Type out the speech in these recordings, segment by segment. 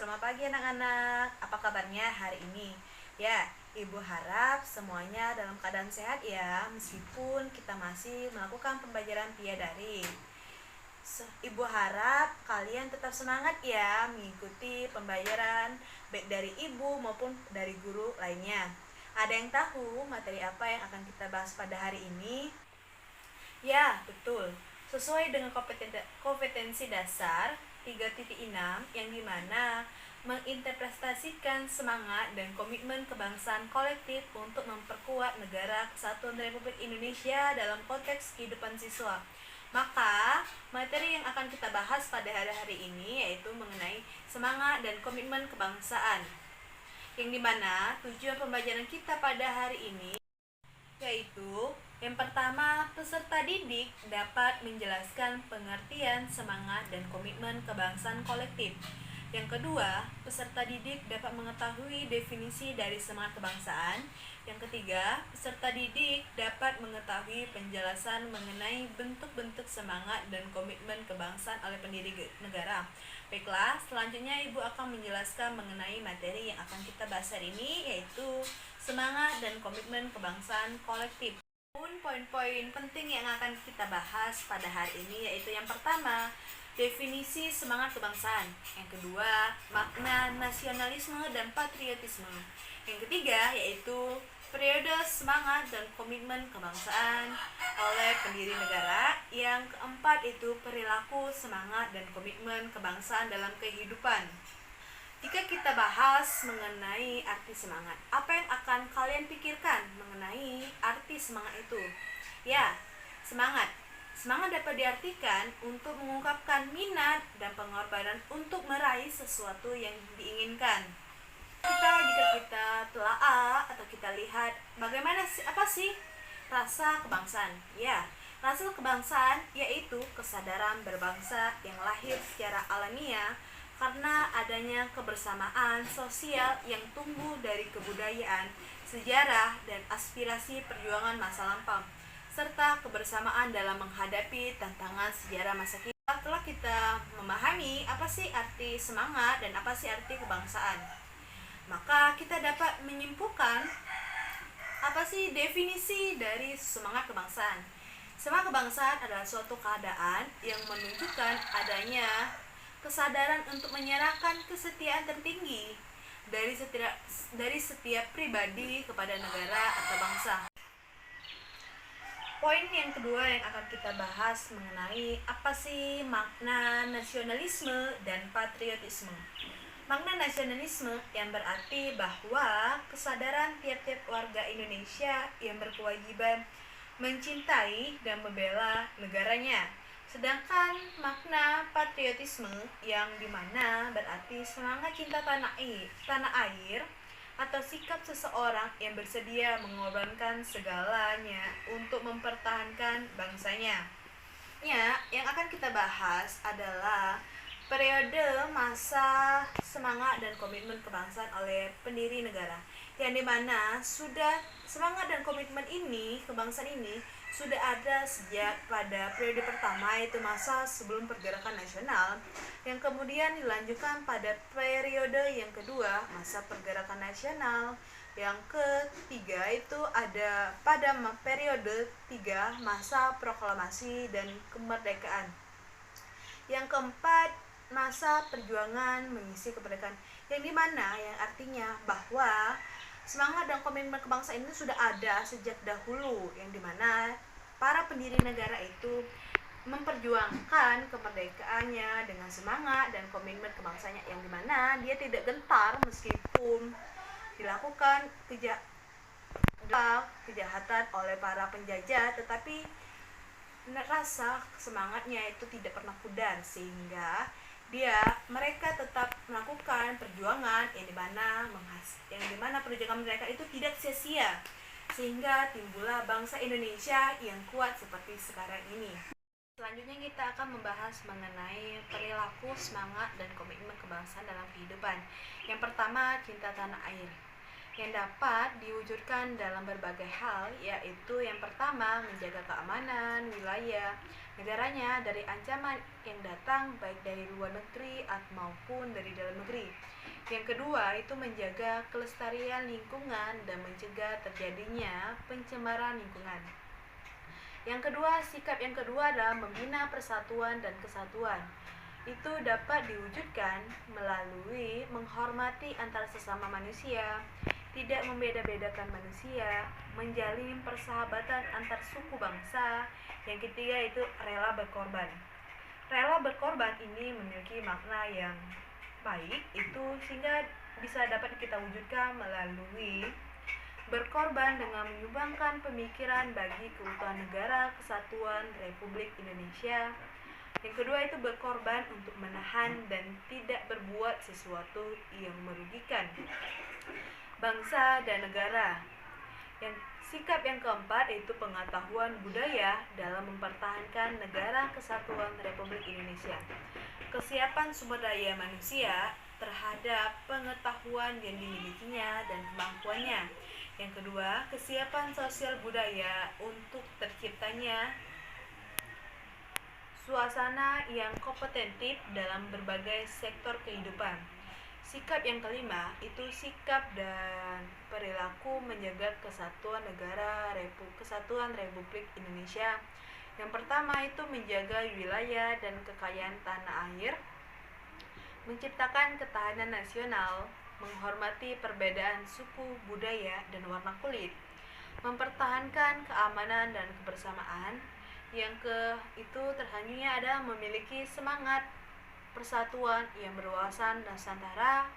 Selamat pagi anak-anak. Apa kabarnya hari ini? Ya, Ibu harap semuanya dalam keadaan sehat ya, meskipun kita masih melakukan pembelajaran via daring. Ibu harap kalian tetap semangat ya mengikuti pembelajaran baik dari ibu maupun dari guru lainnya. Ada yang tahu materi apa yang akan kita bahas pada hari ini? Ya, betul. Sesuai dengan kompetensi dasar 3.6 yang dimana menginterpretasikan semangat dan komitmen kebangsaan kolektif untuk memperkuat negara kesatuan Republik Indonesia dalam konteks kehidupan siswa. Maka, materi yang akan kita bahas pada hari-hari ini yaitu mengenai semangat dan komitmen kebangsaan. Yang dimana tujuan pembelajaran kita pada hari ini yaitu yang pertama, peserta didik dapat menjelaskan pengertian semangat dan komitmen kebangsaan kolektif. Yang kedua, peserta didik dapat mengetahui definisi dari semangat kebangsaan. Yang ketiga, peserta didik dapat mengetahui penjelasan mengenai bentuk-bentuk semangat dan komitmen kebangsaan oleh pendiri negara. Baiklah, selanjutnya Ibu akan menjelaskan mengenai materi yang akan kita bahas hari ini, yaitu semangat dan komitmen kebangsaan kolektif. Poin-poin penting yang akan kita bahas pada hari ini yaitu yang pertama, definisi semangat kebangsaan. Yang kedua, makna nasionalisme dan patriotisme. Yang ketiga, yaitu periode semangat dan komitmen kebangsaan oleh pendiri negara. Yang keempat itu perilaku semangat dan komitmen kebangsaan dalam kehidupan. Jika kita bahas mengenai arti semangat, apa yang akan kalian pikirkan mengenai arti semangat itu? Ya, semangat. Semangat dapat diartikan untuk mengungkapkan minat dan pengorbanan untuk meraih sesuatu yang diinginkan. Jika kita telaah atau kita lihat apa sih rasa kebangsaan? Ya, rasa kebangsaan yaitu kesadaran berbangsa yang lahir secara alamiah karena adanya kebersamaan sosial yang tumbuh dari kebudayaan, sejarah, dan aspirasi perjuangan masa lampau, serta kebersamaan dalam menghadapi tantangan sejarah masa kini. Setelah kita memahami apa sih arti semangat dan apa sih arti kebangsaan, maka kita dapat menyimpulkan apa sih definisi dari semangat kebangsaan. Semangat kebangsaan adalah suatu keadaan yang menunjukkan adanya kesadaran untuk menyerahkan kesetiaan tertinggi dari setiap pribadi kepada negara atau bangsa. Poin yang kedua yang akan kita bahas mengenai apa sih makna nasionalisme dan patriotisme. Makna nasionalisme yang berarti bahwa kesadaran tiap-tiap warga Indonesia yang berkewajiban mencintai dan membela negaranya. Sedangkan makna patriotisme yang dimana berarti semangat cinta tanah air atau sikap seseorang yang bersedia mengorbankan segalanya untuk mempertahankan bangsanya. Ya, yang akan kita bahas adalah periode masa semangat dan komitmen kebangsaan oleh pendiri negara, yang dimana sudah semangat dan komitmen ini, kebangsaan ini sudah ada sejak pada periode pertama, yaitu masa sebelum pergerakan nasional, yang kemudian dilanjutkan pada periode yang kedua, masa pergerakan nasional. Yang ketiga itu ada pada periode 3, masa proklamasi dan kemerdekaan. Yang keempat, masa perjuangan mengisi kemerdekaan, yang dimana yang artinya bahwa semangat dan komitmen kebangsaan ini sudah ada sejak dahulu, yang dimana para pendiri negara itu memperjuangkan kemerdekaannya dengan semangat dan komitmen kebangsanya, yang dimana dia tidak gentar meskipun dilakukan kejahatan oleh para penjajah, tetapi rasa semangatnya itu tidak pernah pudar, sehingga mereka tetap melakukan perjuangan yang dimana perjuangan mereka itu tidak sia-sia, sehingga timbullah bangsa Indonesia yang kuat seperti sekarang ini. Selanjutnya kita akan membahas mengenai perilaku, semangat, dan komitmen kebangsaan dalam kehidupan. Yang pertama, cinta tanah air. yang dapat diwujudkan dalam berbagai hal, yaitu yang pertama menjaga keamanan wilayah negaranya dari ancaman yang datang baik dari luar negeri maupun dari dalam negeri. Yang kedua itu menjaga kelestarian lingkungan dan mencegah terjadinya pencemaran lingkungan. Yang kedua, sikap yang kedua adalah membina persatuan dan kesatuan. Itu dapat diwujudkan melalui menghormati antar sesama manusia, tidak membeda-bedakan manusia, menjalin persahabatan antar suku bangsa. Yang ketiga itu rela berkorban. Rela berkorban ini memiliki makna yang baik itu sehingga bisa dapat kita wujudkan melalui berkorban dengan menyumbangkan pemikiran bagi keutuhan negara kesatuan Republik Indonesia. Yang kedua itu berkorban untuk menahan dan tidak berbuat sesuatu yang merugikan bangsa dan negara. Sikap yang keempat yaitu pengetahuan budaya dalam mempertahankan negara kesatuan Republik Indonesia. Kesiapan sumber daya manusia terhadap pengetahuan yang dimilikinya dan kemampuannya. Yang kedua, kesiapan sosial budaya untuk terciptanya suasana yang kompetitif dalam berbagai sektor kehidupan. Sikap yang kelima itu sikap dan perilaku menjaga kesatuan negara kesatuan Republik Indonesia. Yang pertama itu menjaga wilayah dan kekayaan tanah air, menciptakan ketahanan nasional, menghormati perbedaan suku, budaya, dan warna kulit, mempertahankan keamanan dan kebersamaan. Yang itu terhanyutnya adalah memiliki semangat persatuan yang berwawasan Nusantara.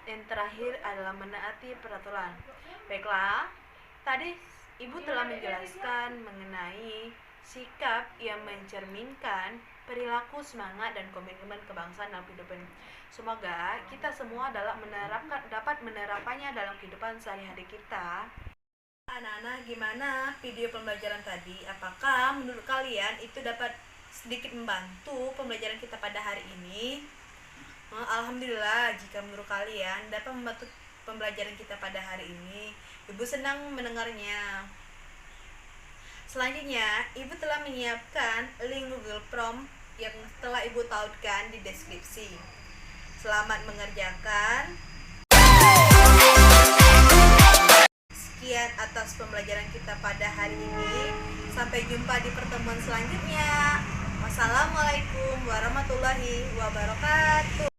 Yang terakhir adalah menaati peraturan. Baiklah, tadi Ibu telah menjelaskan mengenai sikap yang mencerminkan perilaku, semangat, dan komitmen kebangsaan dalam kehidupan. Semoga kita semua dapat menerapkannya dalam kehidupan sehari-hari kita. Anak-anak, gimana video pembelajaran tadi? Apakah menurut kalian itu dapat sedikit membantu pembelajaran kita pada hari ini? Alhamdulillah, jika menurut kalian dapat membantu pembelajaran kita pada hari ini, Ibu senang mendengarnya. Selanjutnya, Ibu telah menyiapkan link Google Form yang telah Ibu tautkan di deskripsi. Selamat mengerjakan. Sekian atas pembelajaran kita pada hari ini. Sampai jumpa di pertemuan selanjutnya. Wassalamualaikum warahmatullahi wabarakatuh.